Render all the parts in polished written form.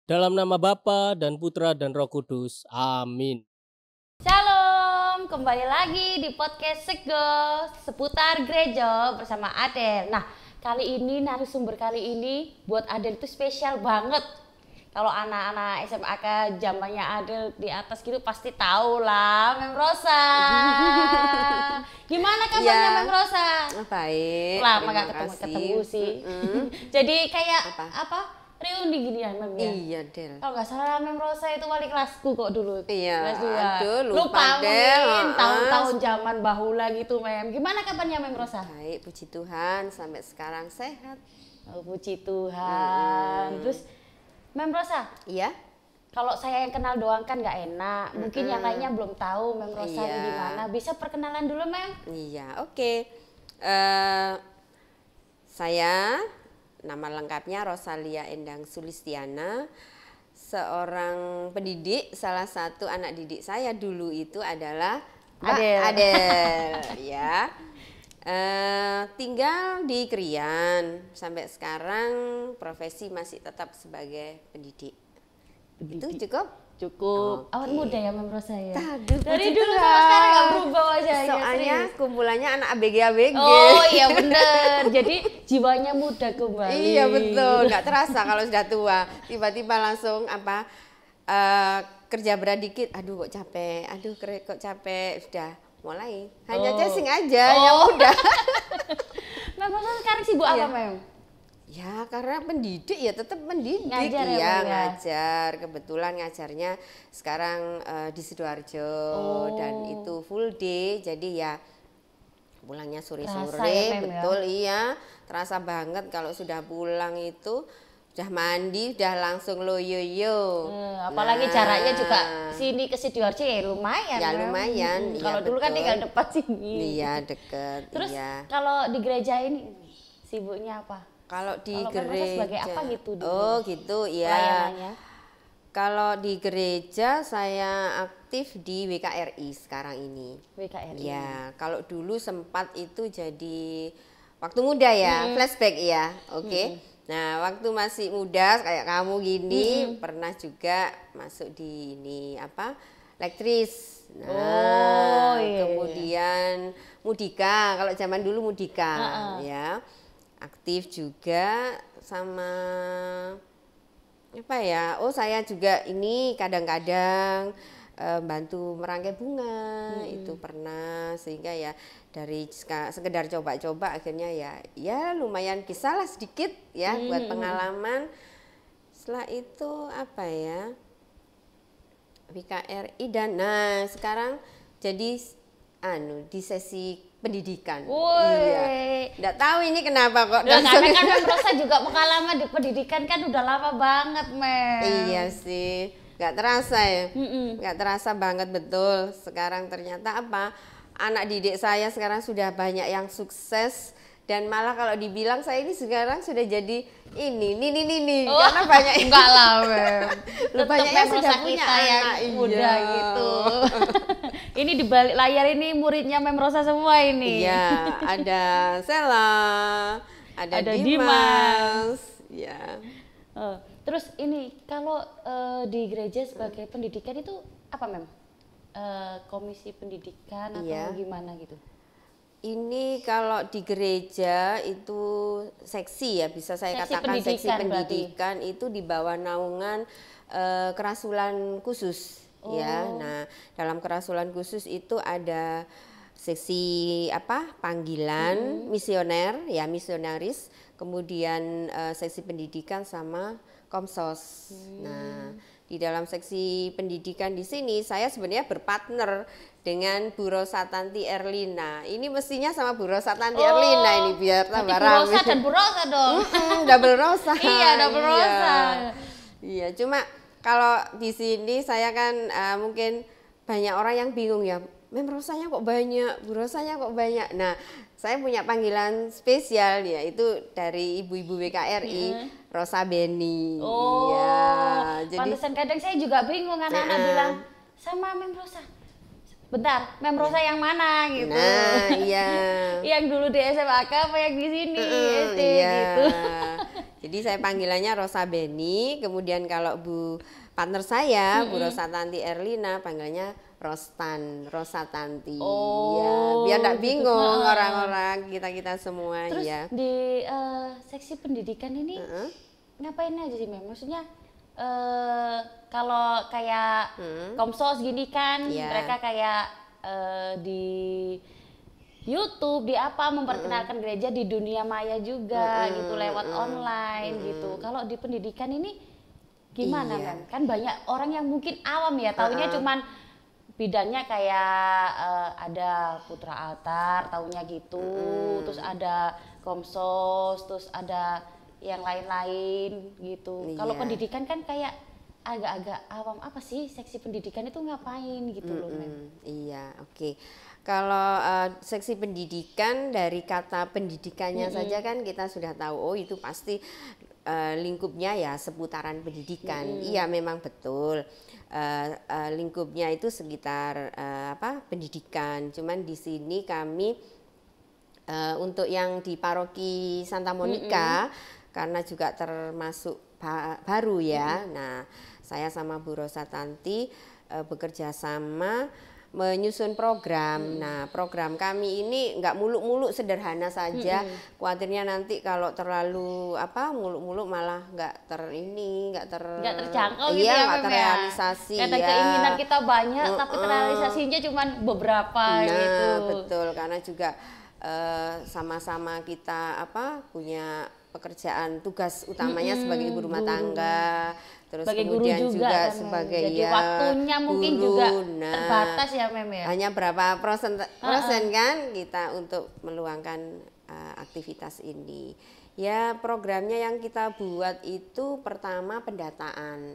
Dalam nama Bapa dan Putra dan Roh Kudus. Amin. Shalom, kembali lagi di podcast Sego seputar gereja bersama Adel. Nah, kali ini narasumber kali ini buat Adel itu spesial banget. Kalau anak-anak SMAK zamannya Adel di atas gitu pasti tahu lah Mem Rosa. Gimana kabarnya Mem Rosa? Baik. Lama gak ketemu sih. Jadi kayak apa? Reuni gini ya Mem ya? Iya Del. Kalau nggak salah Mem Rosa itu wali kelasku kok dulu. Iya. Kelas 2. Aduh, lupa Del. Mungkin tahun-tahun zaman bahula gitu Mem. Gimana kabarnya Mem Rosa? Baik, puji Tuhan sampai sekarang sehat. Oh, puji Tuhan. Terus Mem Rosa, Iya. kalau saya yang kenal doang kan nggak enak. Mungkin yang lainnya belum tahu Mem Rosa Iya. ini gimana. Bisa perkenalan dulu Mem? Iya, oke. Saya nama lengkapnya Rosalia Endang Sulistiana, seorang pendidik. Salah satu anak didik saya dulu itu adalah Adel, ya. Tinggal di Krian sampai sekarang, profesi masih tetap sebagai pendidik. Itu cukup? Cukup. Oke. Awet muda ya Mem Rosa ya? Aduh, Dari puji dulu Tuhan. sampai sekarang nggak berubah wajahnya. Soalnya serius. kumpulannya anak ABG. Oh iya bener, jadi jiwanya muda kembali. Iya betul, nggak terasa kalau sudah tua. Tiba-tiba langsung kerja berat dikit, aduh kok capek, kok capek, sudah mulai. Hanya chasing aja yang muda. Mem Rosa sekarang sibuk apa Mem? Ya karena pendidik ya tetap mendidik. Ngajar ya, ya, Mem, ya? ngajar. Kebetulan ngajarnya sekarang di Sidoarjo dan itu full day, jadi ya pulangnya sore-sore. Terasa ya, Mem, ya? Betul, iya. Terasa banget kalau sudah pulang itu udah mandi, udah langsung loyo-yo. Apalagi jaraknya juga sini ke Sidoarjo ya lumayan. Ya Mem. lumayan. iya, Kalau dulu kan betul. tinggal dekat sini. Iya deket. Terus iya. kalau di gereja ini sibuknya apa? Kalau di Kalau Mem Rosa gereja, sebagai apa gitu di gitu ya. pelayanannya? Kalau di gereja saya aktif di WKRI sekarang ini. WKRI. Ya, kalau dulu sempat itu jadi waktu muda ya, flashback ya. Oke. Nah, waktu masih muda kayak kamu gini, pernah juga masuk di ini lektris. Nah, iya. kemudian Mudika, kalau zaman dulu Mudika ya. Aktif juga sama saya juga ini kadang-kadang bantu merangkai bunga, itu pernah, sehingga ya dari sekedar coba-coba akhirnya ya lumayan bisalah sedikit ya buat pengalaman. Setelah itu WKRI dan sekarang jadi di sesi pendidikan. Iya. Nggak tahu ini kenapa kok. Karena kan Mem Rosa juga pengalaman di pendidikan kan udah lama banget Mem. Iya sih, nggak terasa ya. Nggak terasa banget betul. Sekarang ternyata anak didik saya sekarang sudah banyak yang sukses. Dan malah kalau dibilang saya ini sekarang sudah jadi nini. Karena banyak enggak lah Mem. banyak yang sudah punya kita yang anak. muda Iya. gitu. Ini di balik layar ini muridnya Mem Rosa semua ini. Iya, ada Sela, ada Dimas. Ya. Terus ini kalau di gereja sebagai pendidikan itu apa Mem? Komisi pendidikan atau Iya. gimana gitu? Ini kalau di gereja itu seksi ya, bisa saya Seksi katakan seksi pendidikan pendidikan itu di bawah naungan kerasulan khusus ya. Nah, dalam kerasulan khusus itu ada seksi panggilan misioner ya, misionaris, kemudian seksi pendidikan sama Komsos. Nah, di dalam seksi pendidikan di sini saya sebenarnya berpartner dengan Bu Rosa Tanti Erlina. Ini mestinya sama Bu Rosa Tanti Erlina ini biar tambah Bu Rosa rame. dan Bu Rosa dong. Double Rosa. Iya, double Rosa. Iya, cuma kalau di sini saya kan mungkin banyak orang yang bingung ya, Mem Rosanya kok banyak, Bu Rosanya kok banyak. Nah, saya punya panggilan spesial yaitu dari ibu-ibu WKRI, Rosa Beni. Iya, jadi pantesan kadang saya juga bingung anak-anak bilang sama Mem Rosa. Bentar, Mem Rosa yang mana gitu. Nah, iya. Yang dulu di SMAK apa yang di sini SD Iya. gitu. Jadi saya panggilannya Rosa Beni, kemudian kalau Bu partner saya, Bu Rosa Tanti Erlina, panggilannya Rosa Tanti. Oh, Ya, biar tidak gitu. bingung orang-orang, kita semua. Terus ya. di seksi pendidikan ini ngapain aja sih, Mem? Maksudnya kalau kayak Komsos gini kan, Iya. mereka kayak di YouTube, di apa memperkenalkan gereja di dunia maya juga gitu lewat online gitu. Kalau di pendidikan ini gimana, Iya. Mem? Kan banyak orang yang mungkin awam ya, taunya cuman bidangnya kayak ada Putra Altar, taunya gitu. Terus ada Komsos, terus ada yang lain-lain gitu. Kalau Iya. pendidikan kan kayak agak-agak awam, apa sih seksi pendidikan itu ngapain gitu loh, Mem. Iya, oke. Kalau seksi pendidikan, dari kata pendidikannya saja kan kita sudah tahu, oh itu pasti lingkupnya ya seputaran pendidikan. Iya, memang betul. Lingkupnya itu sekitar pendidikan. Cuman di sini kami untuk yang di paroki Santa Monica, karena juga termasuk baru ya. Nah, saya sama Bu Rosa Tanti bekerja sama menyusun program. Nah, program kami ini nggak muluk-muluk, sederhana saja. Khawatirnya nanti kalau terlalu muluk-muluk malah nggak terjangkau gitu iya, ya, nggak Mem, ya. terrealisasi. Kadang ya. keinginan kita banyak tapi terrealisasinya cuman beberapa Nah, gitu. betul, karena juga sama-sama kita punya pekerjaan, tugas utamanya sebagai ibu rumah tangga, terus Sebagai guru kemudian juga kan, Mem. sebagai jadi waktunya mungkin guru. juga Nah, terbatas ya, Mem ya. hanya berapa persen kan kita untuk meluangkan aktivitas ini. Ya, programnya yang kita buat itu pertama pendataan.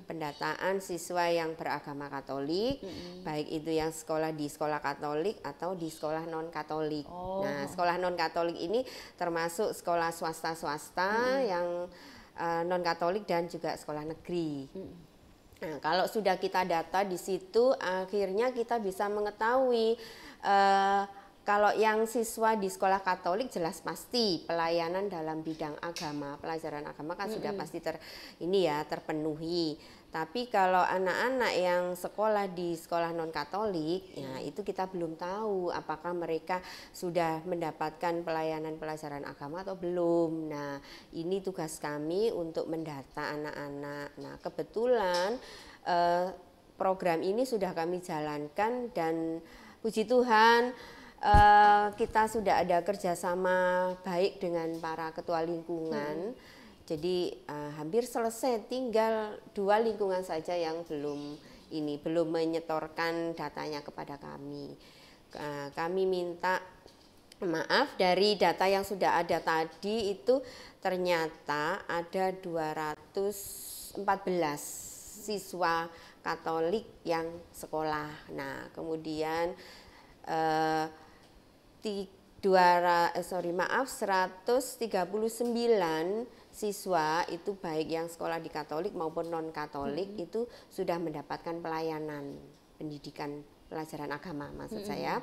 Pendataan siswa yang beragama Katolik, baik itu yang sekolah di sekolah Katolik atau di sekolah non Katolik. Nah, sekolah non Katolik ini termasuk sekolah swasta yang non Katolik dan juga sekolah negeri. Nah, kalau sudah kita data di situ, akhirnya kita bisa mengetahui kalau yang siswa di sekolah Katolik jelas pasti pelayanan dalam bidang agama, pelajaran agama kan sudah pasti terpenuhi. Tapi kalau anak-anak yang sekolah di sekolah non Katolik, ya itu kita belum tahu apakah mereka sudah mendapatkan pelayanan pelajaran agama atau belum. Nah, ini tugas kami untuk mendata anak-anak. Nah, kebetulan program ini sudah kami jalankan dan puji Tuhan kita sudah ada kerjasama baik dengan para ketua lingkungan. Jadi hampir selesai, tinggal 2 lingkungan saja yang belum menyetorkan datanya kepada kami. Kami minta maaf, dari data yang sudah ada tadi itu ternyata ada 214 siswa Katolik yang sekolah. Nah, kemudian 139 siswa itu baik yang sekolah di Katolik maupun non Katolik itu sudah mendapatkan pelayanan pendidikan pelajaran agama maksud saya.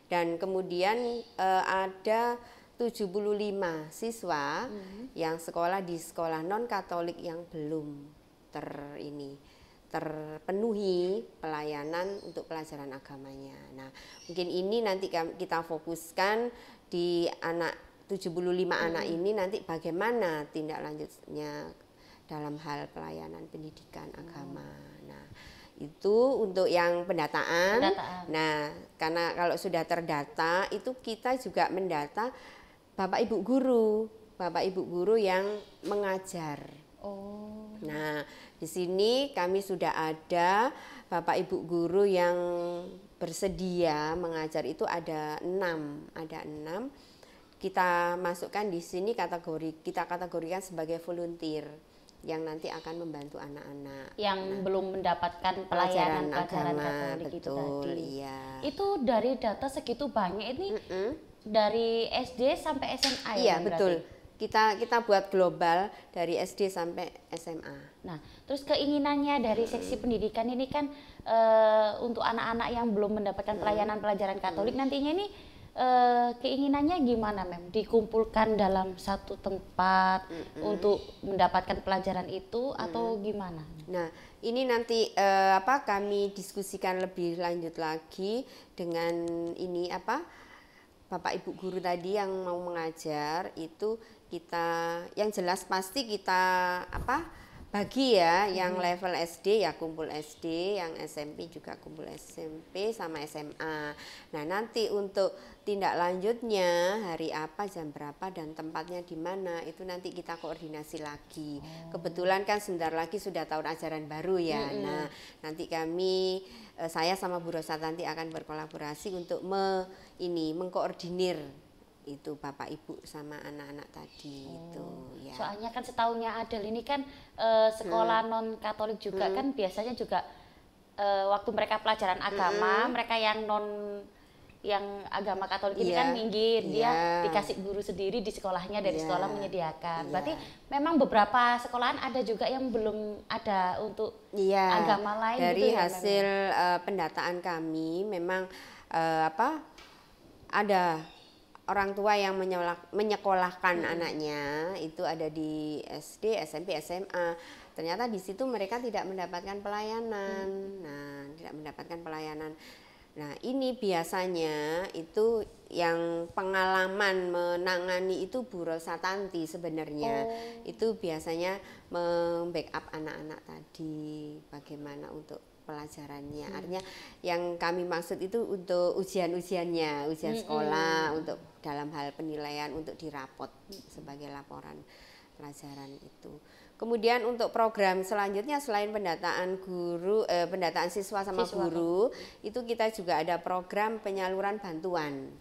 Dan kemudian ada 75 siswa yang sekolah di sekolah non Katolik yang belum terpenuhi pelayanan untuk pelajaran agamanya. Nah, mungkin ini nanti kita fokuskan di 75 anak ini, nanti bagaimana tindak lanjutnya dalam hal pelayanan pendidikan agama. Nah, itu untuk yang pendataan. Nah, karena kalau sudah terdata itu kita juga mendata Bapak Ibu guru yang mengajar. Nah, di sini kami sudah ada Bapak Ibu guru yang bersedia mengajar, itu ada 6. Kita masukkan di sini kita kategorikan sebagai volunteer yang nanti akan membantu anak-anak yang belum mendapatkan pelajaran Katolik itu tadi. Iya. Itu dari data segitu banyak ini dari SD sampai SMA ya? Iya, betul. Kita buat global dari SD sampai SMA. Nah, terus keinginannya dari seksi pendidikan ini kan untuk anak-anak yang belum mendapatkan pelayanan pelajaran Katolik nantinya ini keinginannya gimana Mem? Dikumpulkan dalam satu tempat untuk mendapatkan pelajaran itu atau gimana? Nah, ini nanti kami diskusikan lebih lanjut lagi dengan ini Bapak Ibu guru tadi yang mau mengajar itu kita yang jelas pasti kita bagi ya, yang level SD ya kumpul SD, yang SMP juga kumpul SMP sama SMA. Nah, nanti untuk tindak lanjutnya hari apa, jam berapa dan tempatnya di mana itu nanti kita koordinasi lagi. Kebetulan kan sebentar lagi sudah tahun ajaran baru ya. Nah, nanti kami saya sama Bu Rosa nanti akan berkolaborasi untuk mengkoordinir itu Bapak Ibu sama anak-anak tadi itu ya. Soalnya kan setaunya Adel ini kan sekolah non Katolik juga kan biasanya juga waktu mereka pelajaran agama mereka yang agama Katolik ini kan minggir, dia dikasih guru sendiri di sekolahnya dari sekolah menyediakan. Berarti memang beberapa sekolahan ada juga yang belum ada untuk agama lain dari gitu ya. Hasil pendataan kami memang ada orang tua yang menyekolahkan anaknya itu ada di SD, SMP, SMA. Ternyata di situ mereka tidak mendapatkan pelayanan. Nah, tidak mendapatkan pelayanan. Nah, ini biasanya itu yang pengalaman menangani itu Bu Rosa Tanti sebenarnya. Itu biasanya membackup anak-anak tadi bagaimana untuk pelajarannya. Artinya yang kami maksud itu untuk ujian-ujiannya, ujian sekolah, untuk dalam hal penilaian untuk dirapot sebagai laporan pelajaran itu. Kemudian untuk program selanjutnya selain pendataan pendataan siswa sama guru, itu kita juga ada program penyaluran bantuan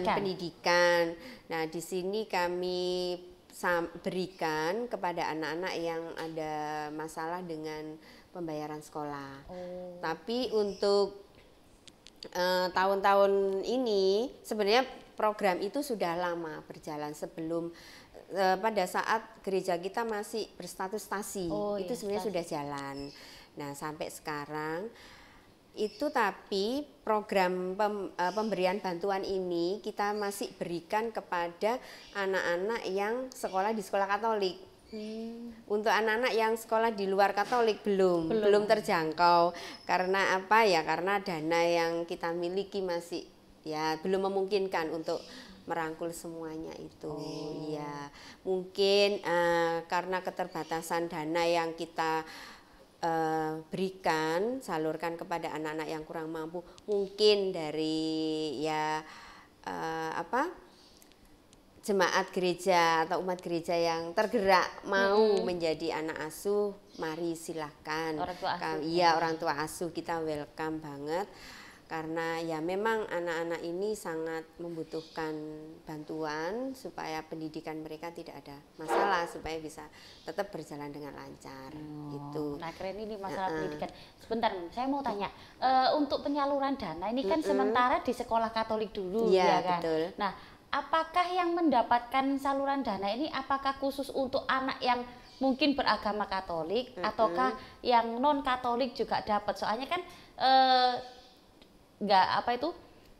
pendidikan. Nah, di sini kami berikan kepada anak-anak yang ada masalah dengan pembayaran sekolah. Tapi untuk tahun-tahun ini sebenarnya program itu sudah lama berjalan sebelum pada saat gereja kita masih berstatus stasi. Itu sebenarnya sudah jalan. Nah, sampai sekarang itu tapi program pemberian bantuan ini kita masih berikan kepada anak-anak yang sekolah di sekolah Katolik. Untuk anak-anak yang sekolah di luar Katolik belum terjangkau karena karena dana yang kita miliki masih belum memungkinkan untuk merangkul semuanya itu. Ya, mungkin karena keterbatasan dana yang kita salurkan kepada anak-anak yang kurang mampu, mungkin dari jemaat gereja atau umat gereja yang tergerak mau menjadi anak asuh, mari silahkan. Orang tua asuh kita welcome banget karena ya memang anak-anak ini sangat membutuhkan bantuan supaya pendidikan mereka tidak ada masalah, supaya bisa tetap berjalan dengan lancar gitu. Nah, keren ini masalah pendidikan. Sebentar, saya mau tanya untuk penyaluran dana ini kan sementara di sekolah Katolik dulu ya kan. Betul. Nah, apakah yang mendapatkan saluran dana ini apakah khusus untuk anak yang mungkin beragama Katolik ataukah yang non Katolik juga dapat? Soalnya kan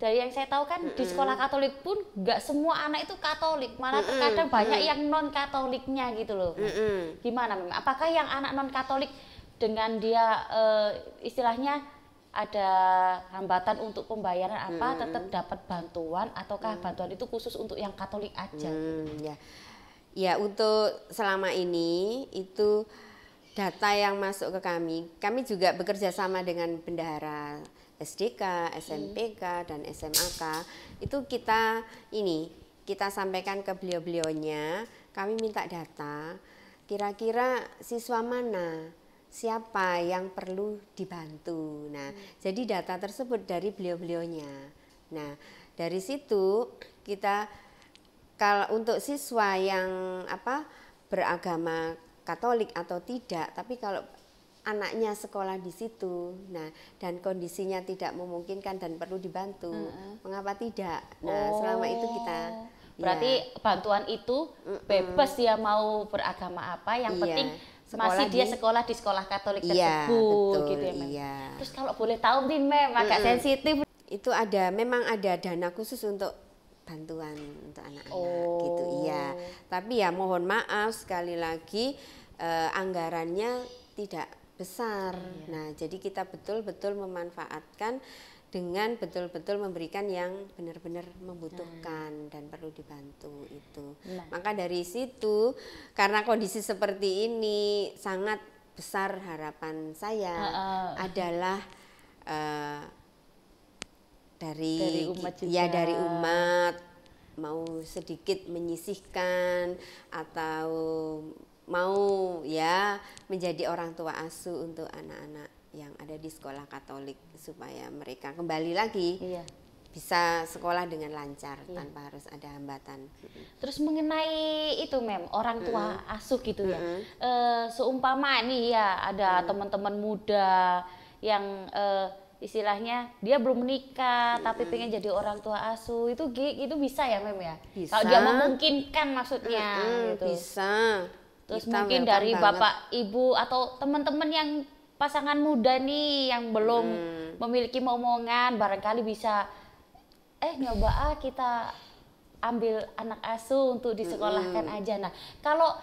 dari yang saya tahu kan di sekolah Katolik pun nggak semua anak itu Katolik, malah terkadang banyak yang non Katoliknya gitu loh. Gimana memang? Apakah yang anak non Katolik dengan dia istilahnya ada hambatan untuk pembayaran tetap dapat bantuan ataukah bantuan itu khusus untuk yang Katolik aja? Ya, untuk selama ini itu data yang masuk ke kami juga bekerja sama dengan bendahara SDK, SMPK dan SMAK. Itu kita sampaikan ke beliau-beliaunya, kami minta data kira-kira siswa mana, siapa yang perlu dibantu. Nah, jadi data tersebut dari beliau-beliaunya. Nah, dari situ kita kalau untuk siswa yang beragama Katolik atau tidak, tapi kalau anaknya sekolah di situ, nah dan kondisinya tidak memungkinkan dan perlu dibantu, mengapa tidak? Nah, selama itu kita berarti bantuan itu bebas dia mau beragama apa, yang penting masih dia sekolah di sekolah Katolik tersebut, betul, gitu ya Mem. Terus kalau boleh tahu nih Mem, agak sensitif. itu memang ada dana khusus untuk bantuan untuk anak-anak gitu. Iya. Tapi ya mohon maaf sekali lagi anggarannya tidak besar. Nah, jadi kita betul-betul memanfaatkan dengan betul-betul memberikan yang benar-benar membutuhkan dan perlu dibantu itu. Maka dari situ, karena kondisi seperti ini sangat besar harapan saya adalah dari umat juga. Ya dari umat mau sedikit menyisihkan atau mau ya menjadi orang tua asuh untuk anak-anak yang ada di sekolah Katolik supaya mereka kembali lagi bisa sekolah dengan lancar tanpa harus ada hambatan. Terus mengenai itu orang tua asuh gitu ya, seumpama nih ya ada teman-teman muda yang istilahnya dia belum menikah tapi pengen jadi orang tua asuh, itu bisa ya ya? Bisa. Kalau dia memungkinkan maksudnya gitu. Bisa. Terus Kita mungkin dari bapak, ibu atau teman-teman yang pasangan muda nih yang belum memiliki momongan, barangkali bisa nyoba kita ambil anak asuh untuk disekolahkan aja. Nah, kalau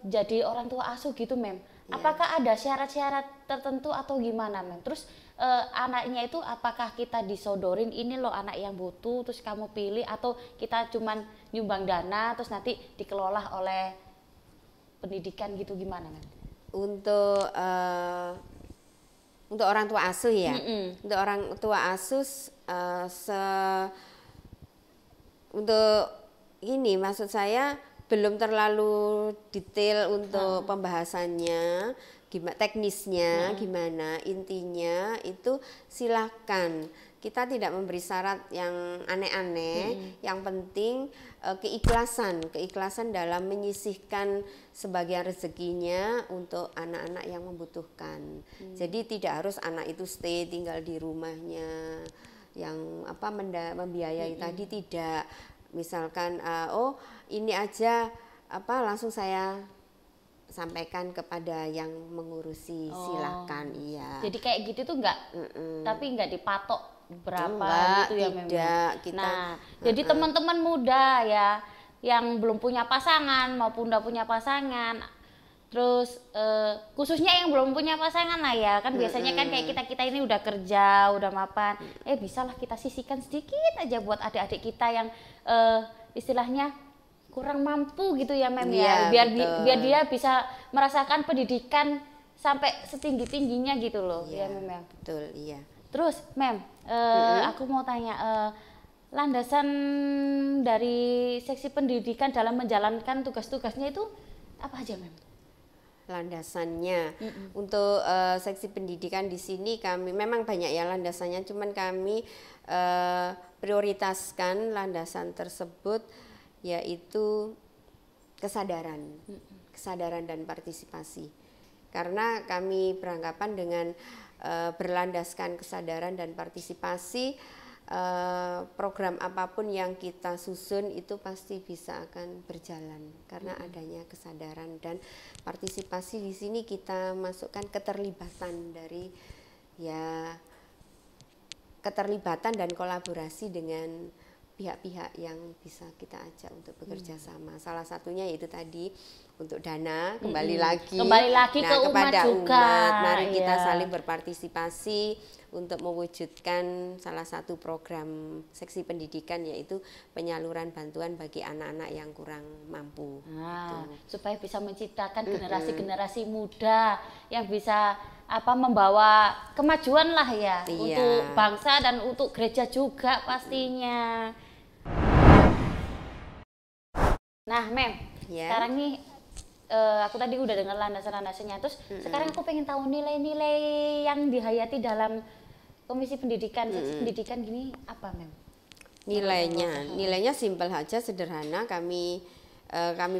jadi orang tua asuh gitu apakah ada syarat-syarat tertentu atau gimana Terus anaknya itu apakah kita disodorin ini loh anak yang butuh terus kamu pilih, atau kita cuman nyumbang dana terus nanti dikelola oleh pendidikan gitu, gimana Untuk orang tua asuh ya. Untuk orang tua asuh untuk ini maksud saya belum terlalu detail untuk pembahasannya, teknisnya gimana, intinya itu silakan. Kita tidak memberi syarat yang aneh-aneh, yang penting keikhlasan dalam menyisihkan sebagian rezekinya untuk anak-anak yang membutuhkan. Jadi tidak harus anak itu stay tinggal di rumahnya yang membiayai tadi, tidak. Misalkan ini aja langsung saya sampaikan kepada yang mengurusi, silakan. Iya. Jadi kayak gitu tuh enggak, tapi enggak dipatok berapa gitu ya tidak, kita, jadi teman-teman muda ya yang belum punya pasangan maupun udah punya pasangan, terus khususnya yang belum punya pasangan lah ya kan, biasanya kan kayak kita ini udah kerja, udah mapan, bisalah kita sisihkan sedikit aja buat adik-adik kita yang istilahnya kurang mampu gitu ya ya, biar dia bisa merasakan pendidikan sampai setinggi-tingginya gitu loh ya ya. Betul, iya. Terus aku mau tanya, landasan dari seksi pendidikan dalam menjalankan tugas-tugasnya itu apa aja Landasannya untuk seksi pendidikan di sini kami memang banyak ya landasannya, cuman kami prioritaskan landasan tersebut yaitu kesadaran dan partisipasi. Karena kami beranggapan dengan berlandaskan kesadaran dan partisipasi, program apapun yang kita susun itu pasti bisa akan berjalan karena adanya kesadaran dan partisipasi. Di sini kita masukkan keterlibatan dan kolaborasi dengan pihak-pihak yang bisa kita ajak untuk bekerja sama. Salah satunya yaitu tadi untuk dana, kembali lagi ke kepada juga. umat. Mari kita saling berpartisipasi untuk mewujudkan salah satu program seksi pendidikan, yaitu penyaluran bantuan bagi anak-anak yang kurang mampu. Supaya bisa menciptakan generasi-generasi muda yang bisa membawa kemajuan lah ya, untuk bangsa dan untuk gereja juga pastinya. Nah sekarang nih aku tadi udah dengar landasan-landasannya, terus sekarang aku pengen tahu nilai-nilai yang dihayati dalam komisi pendidikan, seksi pendidikan gini apa Nilainya simpel aja, sederhana. Kami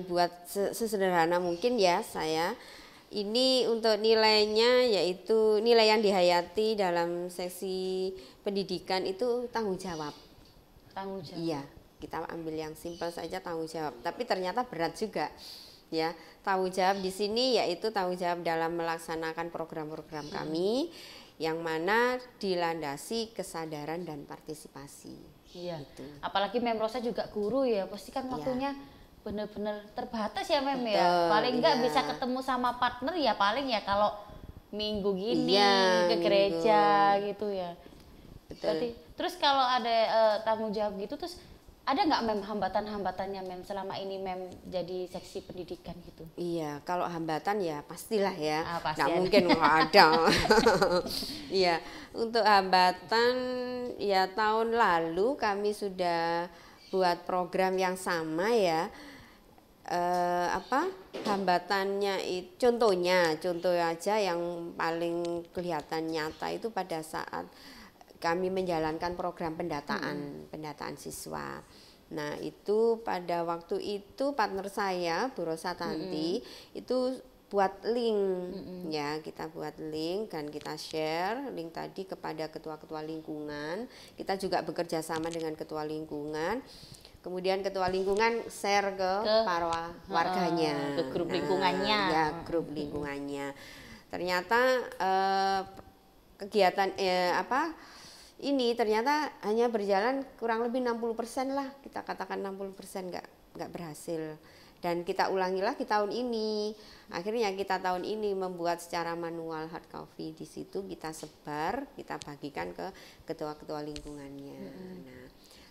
buat sesederhana mungkin ya saya. Ini untuk nilainya yaitu nilai yang dihayati dalam seksi pendidikan itu tanggung jawab. Iya, kita ambil yang simpel saja, tanggung jawab. Tapi ternyata berat juga. Ya, tanggung jawab di sini yaitu tanggung jawab dalam melaksanakan program-program kami yang mana dilandasi kesadaran dan partisipasi. Iya. Gitu. Apalagi Mem Rosa juga guru ya, pasti kan waktunya benar-benar terbatas ya Mem ya. Betul, Paling nggak iya. bisa ketemu sama partner ya paling ya kalau minggu gini Iya, ke minggu. gereja gitu ya. Betul. Berarti terus kalau ada tanggung jawab gitu terus ada nggak Mem hambatan-hambatannya Mem selama ini Mem jadi seksi pendidikan gitu? Iya, kalau hambatan ya pastilah ya, Ah, pasti nggak ada. mungkin nggak ada. Iya, untuk hambatan ya tahun lalu kami sudah buat program yang sama ya. Apa hambatannya itu contoh aja yang paling kelihatan nyata itu pada saat kami menjalankan program pendataan siswa. Nah itu pada waktu itu partner saya Bu Rosa Tanti itu buat link ya, kita buat link dan kita share link tadi kepada ketua-ketua lingkungan. Kita juga bekerja sama dengan ketua lingkungan. Kemudian ketua lingkungan share ke para warganya, ke grup lingkungannya. Ya, grup lingkungannya. Ternyata kegiatan ini ternyata hanya berjalan kurang lebih 60% lah, kita katakan 60% nggak berhasil. Dan kita ulangi lagi tahun ini. Akhirnya kita tahun ini membuat secara manual hard copy, di situ kita sebar, kita bagikan ke ketua-ketua lingkungannya. Nah,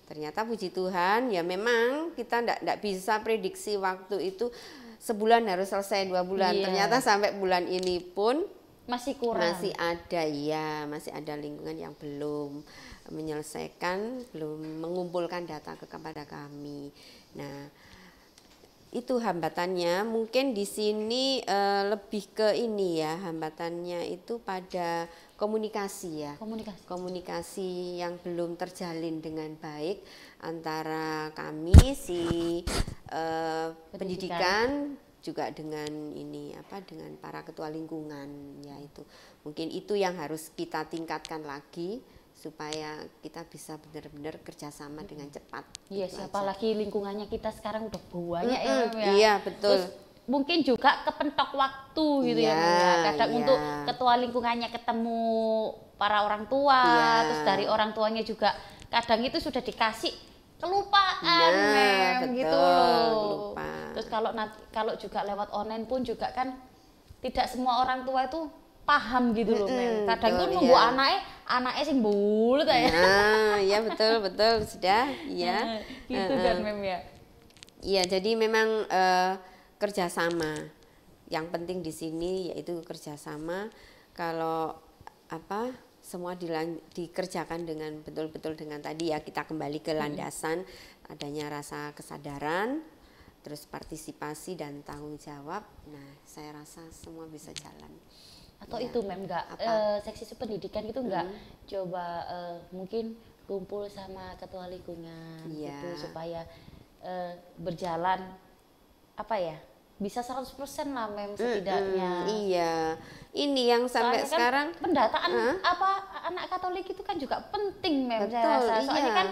ternyata puji Tuhan ya memang kita nggak bisa prediksi waktu itu sebulan harus selesai 2 bulan. Iya. Ternyata sampai bulan ini pun Masih kurang. masih ada lingkungan yang belum menyelesaikan, belum mengumpulkan data kepada kami. Nah, itu hambatannya. Mungkin di sini lebih ke ini ya, hambatannya itu pada komunikasi ya. Komunikasi yang belum terjalin dengan baik antara kami pendidikan juga dengan dengan para ketua lingkungan ya. Itu mungkin itu yang harus kita tingkatkan lagi supaya kita bisa benar-benar kerjasama dengan cepat. Iya, Gitu siapa aja. lagi lingkungannya kita sekarang udah banyak ya Mem ya. Iya betul. Terus mungkin juga kepentok waktu gitu ya Mem ya. Kadang untuk ketua lingkungannya ketemu para orang tua, terus dari orang tuanya juga kadang itu sudah dikasih kelupaan Mem betul, gitu loh. lupa. Terus kalau juga lewat online pun juga kan tidak semua orang tua itu paham gitu loh Mem. Kadang betul, itu nunggu iya. anaknya sing bulet ya. Nah, ya betul sudah, ya. Gitu kan Mem ya. Iya, jadi memang kerjasama. Yang penting di sini yaitu kerjasama. Kalau semua dikerjakan dengan betul-betul dengan tadi ya, kita kembali ke landasan adanya rasa kesadaran, terus partisipasi dan tanggung jawab. Nah, saya rasa semua bisa jalan. Atau Ya. itu Mem seksi pendidikan itu enggak coba mungkin kumpul sama ketua lingkungan gitu supaya berjalan bisa 100% lah Mem setidaknya. Iya, ini yang sampai Soalnya kan sekarang pendataan anak Katolik itu kan juga penting Mem, betul, saya rasa. Soalnya iya. kan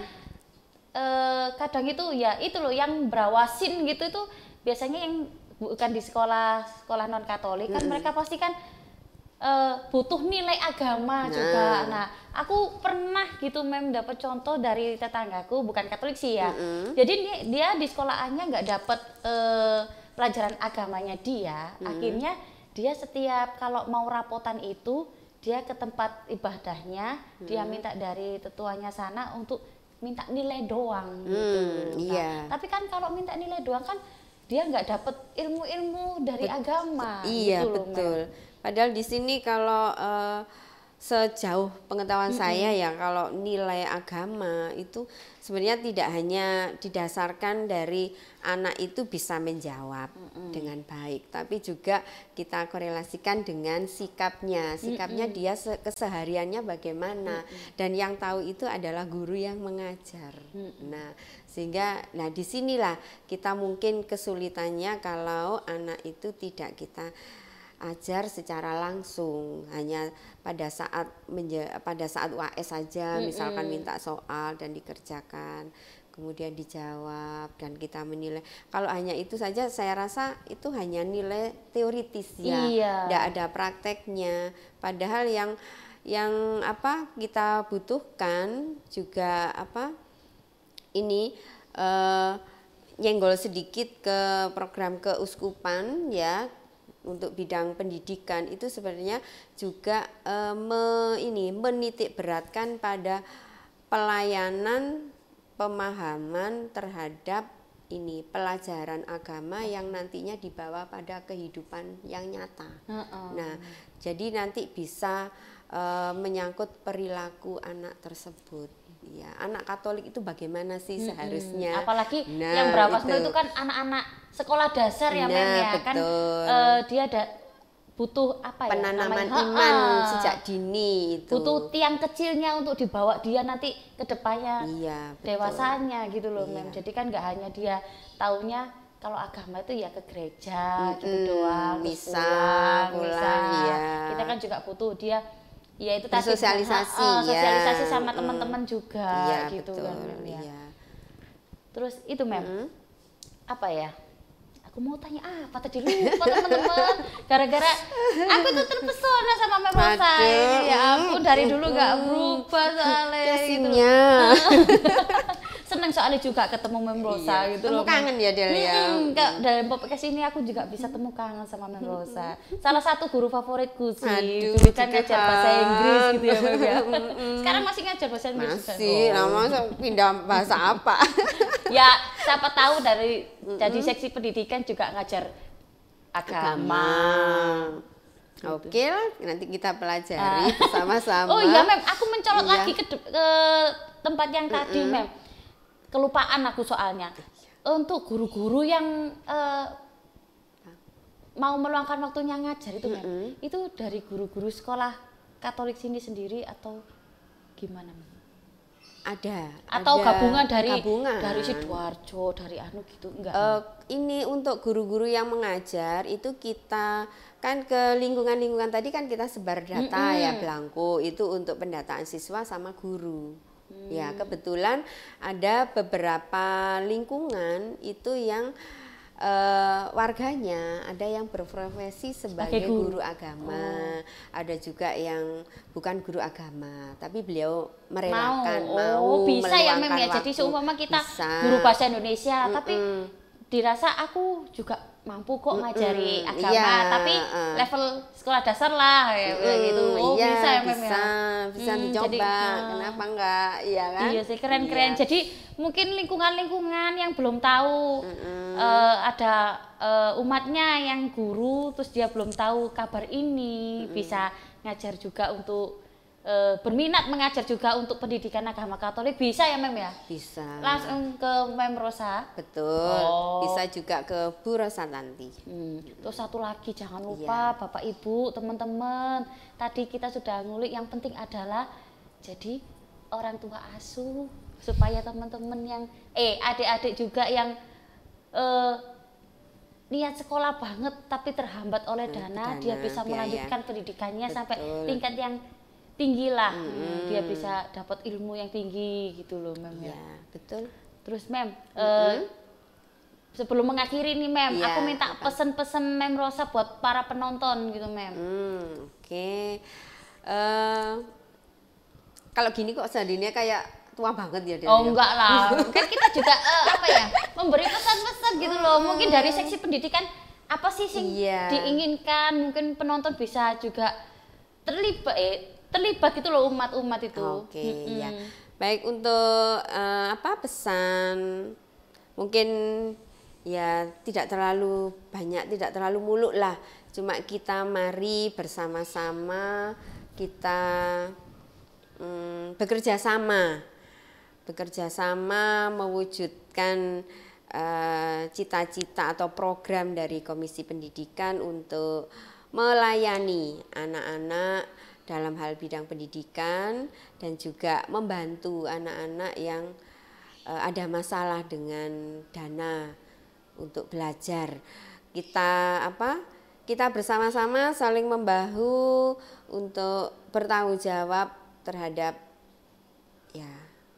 kadang itu ya itu loh yang berawasin gitu itu biasanya yang bukan di sekolah non Katolik kan mereka pasti kan butuh nilai agama juga. Nah, aku pernah gitu Mem dapat contoh dari tetanggaku, bukan Katolik sih ya. Jadi dia di sekolahannya nggak dapat pelajaran agamanya dia. Akhirnya dia setiap kalau mau rapotan itu dia ke tempat ibadahnya, dia minta dari tetuanya sana untuk minta nilai doang gitu. Iya. Tapi kan kalau minta nilai doang kan dia nggak dapat ilmu-ilmu dari agama. Iya, gitu loh, betul. Mem. Padahal di sini kalau sejauh pengetahuan saya ya, kalau nilai agama itu sebenarnya tidak hanya didasarkan dari anak itu bisa menjawab dengan baik, tapi juga kita korelasikan dengan sikapnya dia kesehariannya bagaimana, dan yang tahu itu adalah guru yang mengajar. Nah, sehingga disinilah kita mungkin kesulitannya kalau anak itu tidak kita ajar secara langsung, hanya pada saat UAS saja, misalkan minta soal dan dikerjakan, kemudian dijawab dan kita menilai. Kalau hanya itu saja, saya rasa itu hanya nilai teoritis ya, tidak ada prakteknya. Padahal yang apa kita butuhkan juga apa ini nyenggol sedikit ke program keuskupan ya untuk bidang pendidikan itu sebenarnya juga menitik beratkan pada pelayanan pemahaman terhadap ini pelajaran agama yang nantinya dibawa pada kehidupan yang nyata. Nah, jadi nanti bisa menyangkut perilaku anak tersebut. Ya, anak Katolik itu bagaimana sih seharusnya? Apalagi yang berawal itu kan anak-anak sekolah dasar ya, Mem ya kan dia ada butuh apa ya penanaman namanya? iman sejak dini itu. Butuh tiang kecilnya untuk dibawa dia nanti ke depannya dewasanya gitu loh, Mem. Jadi kan nggak hanya dia taunya kalau agama itu ya ke gereja gitu doang, pulang. Ya. Kita kan juga butuh dia ya itu tadi sosialisasi sama teman-teman juga gitu kan ya. Terus itu Mem, apa ya? Aku mau tanya apa tadi lupa teman-teman. Gara-gara aku tuh terpesona sama Mem Rosa. Ya ampun dari dulu nggak berubah soalnya gitu. Seneng soalnya juga ketemu Mem Rosa gitu loh. Kangen ya Del ya. Dalam podcast ini aku juga bisa temu kangen sama Mem Rosa. Salah satu guru favoritku sih. Dulu kan ngajar bahasa Inggris gitu ya Mem ya. Sekarang masih ngajar bahasa Inggris juga. Masih, lama pindah bahasa apa? Ya, siapa tahu dari jadi seksi pendidikan juga ngajar agama. Oke, nanti kita pelajari bersama-sama. Oh iya Mem, aku mencolot lagi ke tempat yang tadi Mem. Kelupaan aku soalnya. Untuk guru-guru yang mau meluangkan waktunya ngajar itu Mem. Itu dari guru-guru sekolah Katolik sini sendiri atau gimana Mem? Atau gabungan dari Sidoarjo, dari anu gitu enggak? Ini untuk guru-guru yang mengajar itu kita kan ke lingkungan-lingkungan tadi kan kita sebar data ya belangko itu untuk pendataan siswa sama guru. Ya kebetulan ada beberapa lingkungan itu yang warganya ada yang berprofesi sebagai guru agama, ada juga yang bukan guru agama, tapi beliau merelakan mau bisa ya Mem ya. Jadi seumpama kita guru bahasa Indonesia, tapi dirasa aku juga mampu kok ngajari agama, tapi level sekolah dasar lah ya gitu. Bisa ya Mem ya. Bisa dicoba, kenapa enggak? Iya kan? Iya sih keren-keren. Jadi mungkin lingkungan-lingkungan yang belum tahu ada umatnya yang guru terus dia belum tahu kabar ini bisa ngajar juga untuk berminat mengajar juga untuk pendidikan agama Katolik bisa ya Mem ya? Bisa. Langsung ke Mem Rosa? Betul. Bisa juga ke Bu Rosa nanti. Terus satu lagi jangan lupa Bapak Ibu teman-teman tadi kita sudah ngulik yang penting adalah jadi orang tua asuh supaya teman-teman yang adik-adik juga yang niat sekolah banget tapi terhambat oleh dana dia bisa melanjutkan pendidikannya sampai tingkat yang tinggi lah, dia bisa dapat ilmu yang tinggi gitu loh Mem ya. Betul. Terus Mem, sebelum mengakhiri nih Mem, aku minta pesen-pesen Mem Rosa buat para penonton gitu Mem. Oke. Kalau gini kok Sandinnya kayak tua banget ya dia. Oh enggak lah, kan kita juga apa ya memberi pesan-pesan gitu loh. Mungkin dari seksi pendidikan apa sih yang diinginkan, mungkin penonton bisa juga terlibat gitu loh umat-umat itu. Ya. Baik untuk pesan mungkin ya tidak terlalu banyak, tidak terlalu muluk lah. Cuma kita mari bersama-sama kita bekerja sama mewujudkan cita-cita atau program dari Komisi Pendidikan untuk melayani anak-anak dalam hal bidang pendidikan dan juga membantu anak-anak yang ada masalah dengan dana untuk belajar. Kita bersama-sama saling membahu untuk bertanggung jawab terhadap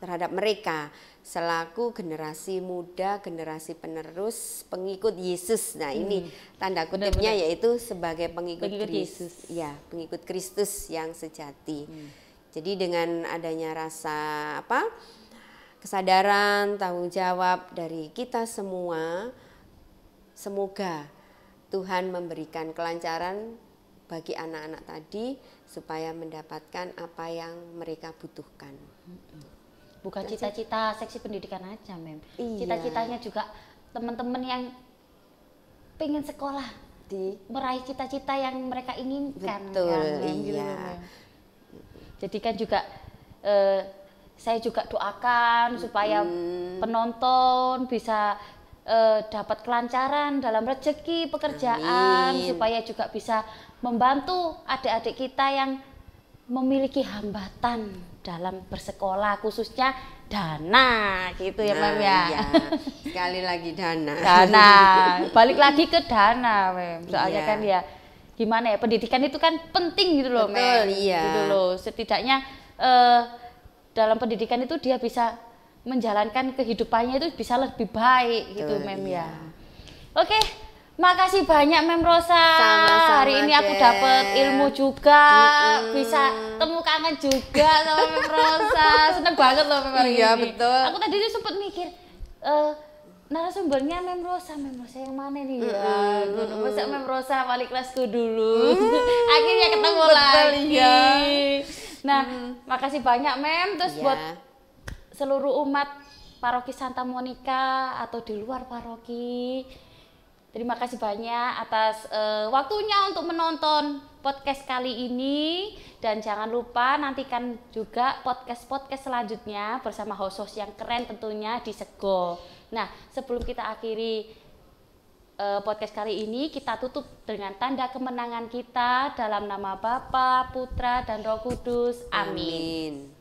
terhadap mereka selaku generasi muda, generasi penerus pengikut Yesus. Nah, ini tanda kutipnya yaitu sebagai pengikut Yesus. Ya, pengikut Kristus yang sejati. Jadi dengan adanya rasa kesadaran, tanggung jawab dari kita semua, semoga Tuhan memberikan kelancaran bagi anak-anak tadi supaya mendapatkan apa yang mereka butuhkan. Bukan cita-cita seksi pendidikan aja, Mem. Iya. Cita-citanya juga teman-teman yang pengen sekolah, meraih cita-cita yang mereka inginkan. Betul, kan, Mem, gitu, iya. Mem. Jadi kan juga saya juga doakan supaya penonton bisa dapat kelancaran dalam rezeki pekerjaan. Amin. Supaya juga bisa membantu adik-adik kita yang memiliki hambatan dalam bersekolah, khususnya dana gitu ya, Mem ya. Iya. Sekali lagi dana. Dana, balik lagi ke dana, Mem. Soalnya Iya. kan ya gimana ya, pendidikan itu kan penting gitu loh, Betul, Mem. iya. Gitu loh. Setidaknya dalam pendidikan itu dia bisa menjalankan kehidupannya itu bisa lebih baik gitu, Betul, Mem iya. ya. Oke, makasih banyak Mem Rosa. Sama-sama, Hari ini aku Del. dapat ilmu juga, bisa temu kangen juga sama Mem Rosa. Seneng banget loh Mem hari Iya, ini. betul. Aku tadi tuh sempat mikir narasumbernya Mem Rosa yang mana nih ya? Masa Mem Rosa wali kelasku dulu. Akhirnya ketemu Betul, lagi. iya. Nah, makasih banyak Mem. Terus Iya. buat seluruh umat Paroki Santa Monica atau di luar paroki, terima kasih banyak atas waktunya untuk menonton podcast kali ini. Dan jangan lupa nantikan juga podcast-podcast selanjutnya bersama host-host yang keren tentunya di Sego. Nah, sebelum kita akhiri podcast kali ini, kita tutup dengan tanda kemenangan kita dalam nama Bapa, Putra, dan Roh Kudus. Amin. Amin.